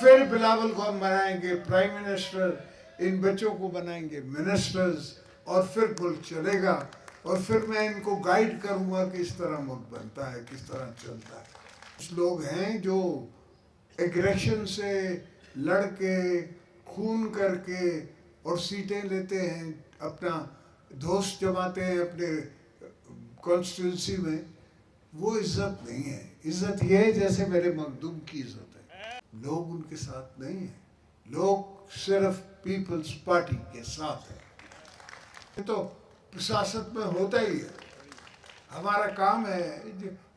फिर बिलावल को हम बनाएंगे प्राइम मिनिस्टर, इन बच्चों को बनाएंगे मिनिस्टर्स, और फिर मुल्क चलेगा। और फिर मैं इनको गाइड करूंगा कि इस तरह मुल्क बनता है, किस तरह चलता है। कुछ लोग हैं जो एग्रेशन से लड़ के, खून करके और सीटें लेते हैं, अपना दोस्त जमाते हैं अपने कॉन्स्टिट्यूंसी में। वो इज्जत नहीं है। इज्जत ये है जैसे मेरे मखदूम की इज्जत है। लोग उनके साथ नहीं है, लोग सिर्फ पीपल्स पार्टी के साथ है। ये तो सियासत में होता ही है। हमारा काम है,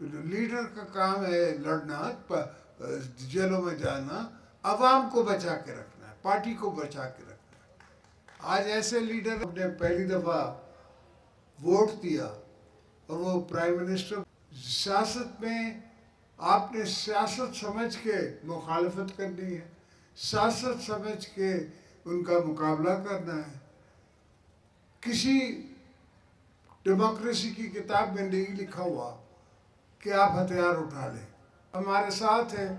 लीडर का काम है लड़ना, जेलों में जाना, अवाम को बचा के रखना है, पार्टी को बचा के रखना है। आज ऐसे लीडर ने पहली दफा वोट दिया और वो प्राइम मिनिस्टर। सियासत में आपने सियासत समझ के मुखालफत करनी है, सियासत समझ के उनका मुकाबला करना है। किसी डेमोक्रेसी की किताब में नहीं लिखा हुआ कि आप हथियार उठा लें। हमारे साथ है,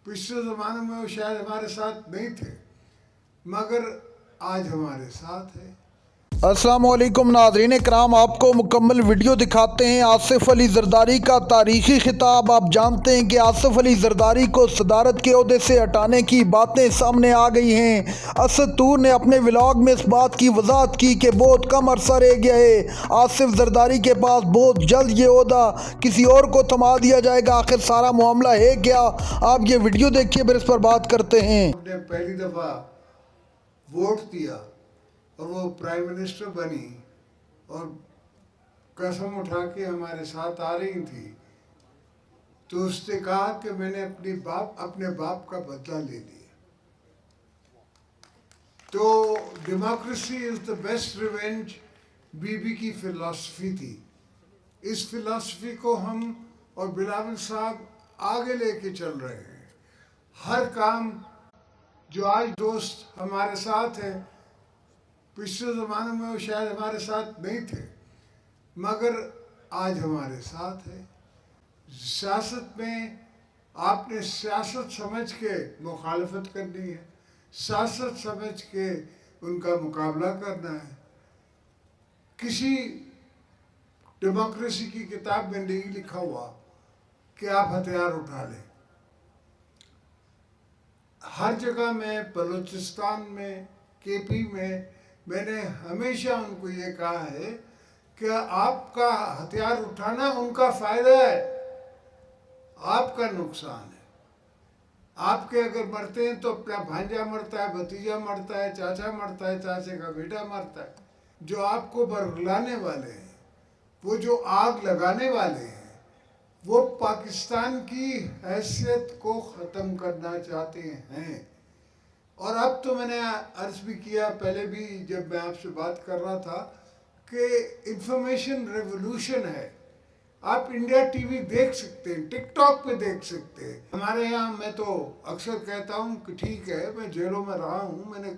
पिछले ज़माने में वो शायद हमारे साथ नहीं थे, मगर आज हमारे साथ है। अस्सलाम वालेकुम नाज़रीन इकराम, आपको मुकम्मल वीडियो दिखाते हैं। आसिफ अली जरदारी का तारीखी खिताब। आप जानते हैं कि आसिफ अली जरदारी को सदारत के ओहदे से हटाने की बातें सामने आ गई हैं। असद तूर ने अपने व्लॉग में इस बात की वजाहत की कि बहुत कम अरसा रह गया है, आसिफ जरदारी के पास बहुत जल्द ये ओहदा किसी और को थमा दिया जाएगा। आखिर सारा मामला है क्या? आप ये वीडियो देखिए, फिर इस पर बात करते हैं। पहली दफ़ा वोट दिया और वो प्राइम मिनिस्टर बनी और कसम उठा के हमारे साथ आ रही थी, तो उसने कहा कि मैंने अपने बाप का बदला ले लिया। तो democracy is the best revenge BB की फिलॉसफी थी। इस फिलॉसफी को हम और बिलावल साहब आगे लेके चल रहे हैं। हर काम जो आज दोस्त हमारे साथ है, पिछले ज़माने में वो शायद हमारे साथ नहीं थे, मगर आज हमारे साथ है। सियासत में आपने सियासत समझ के मुखालफत करनी है, सियासत समझ के उनका मुकाबला करना है। किसी डेमोक्रेसी की किताब में नहीं लिखा हुआ कि आप हथियार उठा लें। हर जगह में, बलूचिस्तान में, केपी में, मैंने हमेशा उनको ये कहा है कि आपका हथियार उठाना उनका फायदा है, आपका नुकसान है। आपके अगर मरते हैं तो अपना भांजा मरता है, भतीजा मरता है, चाचा मरता है, चाचे का बेटा मरता है। जो आपको बरगलाने वाले हैं, वो जो आग लगाने वाले हैं, वो पाकिस्तान की हैसियत को ख़त्म करना चाहते हैं। और अब तो मैंने अर्ज भी किया, पहले भी जब मैं आपसे बात कर रहा था, कि इंफॉर्मेशन रेवोल्यूशन है। आप इंडिया टीवी देख सकते हैं, टिकटॉक पे देख सकते हैं। हमारे यहाँ मैं तो अक्सर कहता हूँ कि ठीक है, मैं जेलों में रहा हूँ, मैंने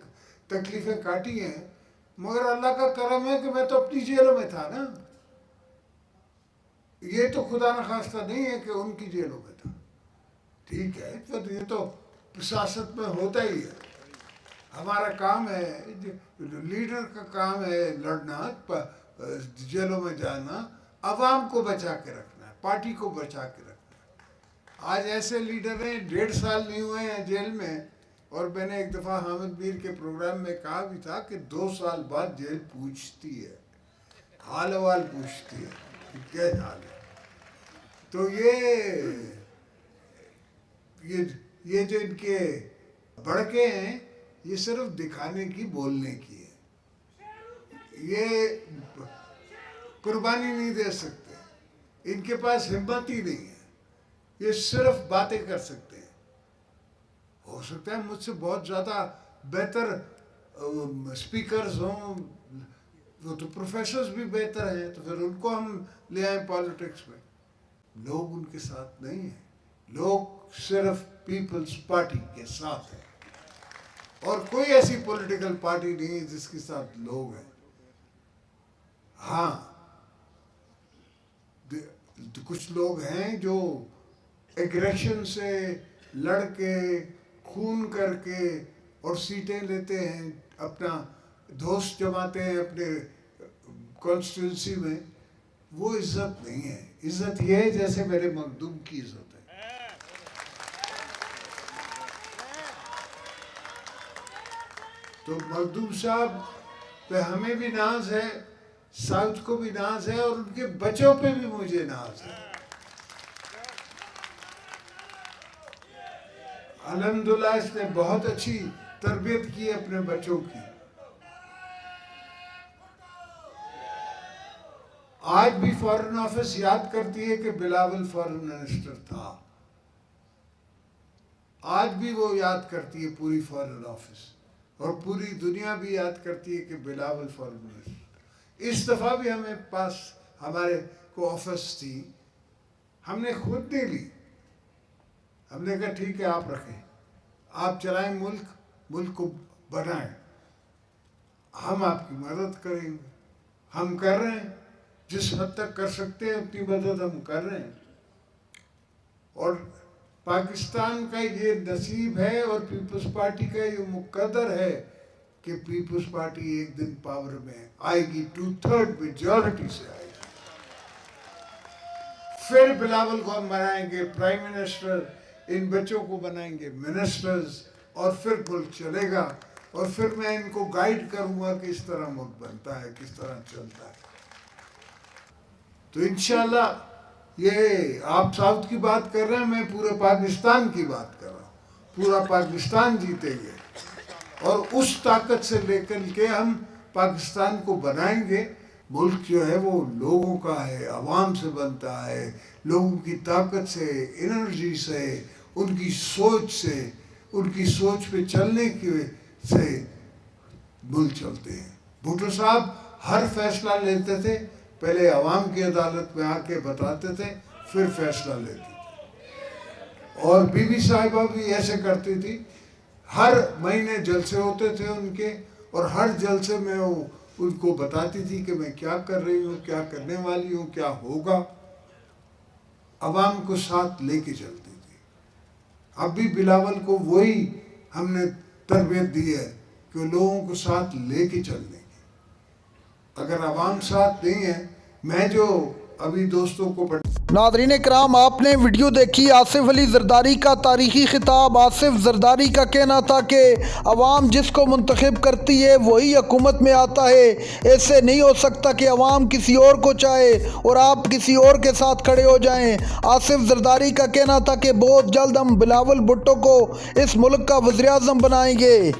तकलीफ़ें काटी हैं, मगर अल्लाह का करम है कि मैं तो अपनी जेलों में था ना। ये तो खुदा न खास्ता नहीं है कि उनकी जेलों में था। ठीक है, तो ये तो सियासत में होता ही है। हमारा काम है, लीडर का काम है लड़ना, जेलों में जाना, अवाम को बचा के रखना है, पार्टी को बचा के रखना है। आज ऐसे लीडर हैं 1.5 साल नहीं हुए हैं जेल में, और मैंने एक दफ़ा हामिद मीर के प्रोग्राम में कहा भी था कि 2 साल बाद जेल पूछती है, हाल अहवाल पूछती है कि क्या हाल है। तो ये जो इनके भड़के हैं, ये सिर्फ दिखाने की, बोलने की है। ये कुर्बानी नहीं दे सकते, इनके पास हिम्मत ही नहीं है। ये सिर्फ बातें कर सकते हैं। हो सकता है मुझसे बहुत ज़्यादा बेहतर स्पीकर्स हों, वो तो प्रोफेसर्स भी बेहतर हैं, तो फिर उनको हम ले आए पॉलिटिक्स में। लोग उनके साथ नहीं है, लोग सिर्फ पीपल्स पार्टी के साथ है। और कोई ऐसी पॉलिटिकल पार्टी नहीं है जिसके साथ लोग हैं। हाँ, कुछ लोग हैं जो एग्रेशन से लड़ के, खून करके और सीटें लेते हैं, अपना दोस्त जमाते हैं अपने कॉन्स्टिट्यूंसी में, वो इज्जत नहीं है। इज्जत ये है जैसे मेरे मखदूम की इज्जत है। तो मखदूम साहब पे हमें भी नाज है, साउथ को भी नाज है, और उनके बच्चों पे भी मुझे नाज है। अल्हम्दुलिल्लाह इसने बहुत अच्छी तरबियत की अपने बच्चों की। आज भी फॉरेन ऑफिस याद करती है कि बिलावल फॉरेन मिनिस्टर था। आज भी वो याद करती है पूरी फॉरेन ऑफिस, और पूरी दुनिया भी याद करती है कि बिलावल फॉरेन मिनिस्टर। इस दफा भी हमें पास हमारे को ऑफिस थी, हमने खुद नहीं ली। हमने कहा ठीक है आप रखें, आप चलाएं मुल्क, मुल्क को बनाएं, हम आपकी मदद करेंगे। हम कर रहे हैं, जिस हद तक कर सकते हैं उतनी मदद हम कर रहे हैं। और पाकिस्तान का ये नसीब है और पीपल्स पार्टी का ये मुकद्दर है कि पीपल्स पार्टी एक दिन पावर में आएगी, 2/3 मेजॉरिटी से आएगी। फिर बिलावल को हम बनाएंगे प्राइम मिनिस्टर, इन बच्चों को बनाएंगे मिनिस्टर्स, और फिर मुल्क चलेगा। और फिर मैं इनको गाइड करूंगा कि इस तरह मुल्क बनता है, किस तरह चलता है। तो इंशाल्लाह ये आप साउथ की बात कर रहे हैं, मैं पूरे पाकिस्तान की बात कर रहा हूँ। पूरा पाकिस्तान जीतेंगे और उस ताकत से लेकर के हम पाकिस्तान को बनाएंगे। मुल्क जो है वो लोगों का है, आवाम से बनता है, लोगों की ताकत से, एनर्जी से, उनकी सोच से, उनकी सोच पे चलने की से मुल्क चलते हैं। भुट्टो साहब हर फैसला लेते थे, पहले आवाम की अदालत में आके बताते थे, फिर फैसला लेते थे। और बीबी साहिबा भी ऐसे करती थी, हर महीने जलसे होते थे उनके, और हर जलसे में वो उनको बताती थी कि मैं क्या कर रही हूँ, क्या करने वाली हूँ, क्या होगा। अवाम को साथ लेके चलती थी। अब भी बिलावल को वही हमने तरबियत दी है कि लोगों को साथ लेके चलने की। अगर अवाम साथ नहीं है, मैं जो अभी दोस्तों को नाज़रीन इकराम, आपने वीडियो देखी आसिफ अली जरदारी का तारीखी खिताब। आसिफ जरदारी का कहना था कि अवाम जिसको मुंतखब करती है वही हुकूमत में आता है। ऐसे नहीं हो सकता कि अवाम किसी और को चाहे और आप किसी और के साथ खड़े हो जाएं। आसिफ जरदारी का कहना था कि बहुत जल्द हम बिलावल भुट्टो को इस मुल्क का वज़ीर आज़म बनाएंगे।